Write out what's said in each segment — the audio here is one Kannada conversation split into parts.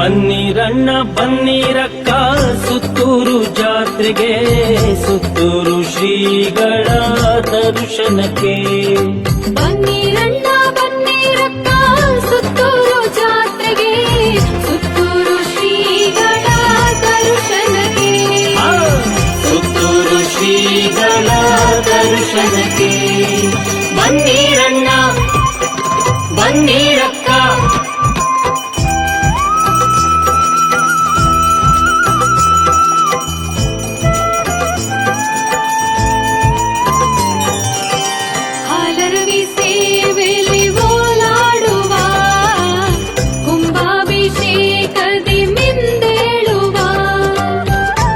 ಬನ್ನಿರಣ್ಣ ಬನ್ನಿರಕ್ಕ ಸುತ್ತೂರು ಜಾತ್ರೆಗೆ, ಸುತ್ತೂರು ಶ್ರೀಗಳ ದರ್ಶನಕ್ಕೆ. ಬನ್ನಿರಣ್ಣ ಬನ್ನಿರಕ್ಕ ಸುತ್ತೂರು ಜಾತ್ರೆಗೆ, ಸುತ್ತೂರು ಶ್ರೀಗಳ ದರ್ಶನಕ್ಕೆ. ಸುತ್ತೂರು ಶ್ರೀಗಳ ದರ್ಶನಕ್ಕೆ. ಬನ್ನಿರಣ್ಣ ಬನ್ನಿರಕ್ಕ. ಹಾಲರವಿ ಸೇವೆಲಿ ಓಲಾಡುವ, ಕುಂಭಾಭಿಷೇಕದಿ ಮಿಂದೇಳುವ.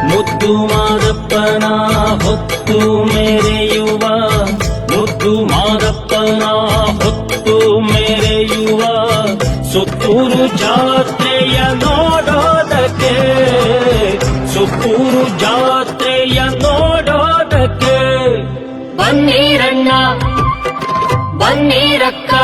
ಮುದ್ದು ಮಾದಪ್ಪನ ಹೊತ್ತು ಮೆರೆಯುವ, ಮುದ್ದು ಮಾದಪ್ಪನ ಹೊತ್ತು ಮೆರೆಯುವ. ಸುತ್ತೂರು ಜಾತ್ರೆಯ ನೋಡೋದಕ್ಕೆ, ಸುತ್ತೂರು ಜಾತ್ರೆಯ ನೋಡೋದಕ್ಕೆ. ಬನ್ನಿರಣ್ಣ ಬನ್ನಿರಕ್ಕ.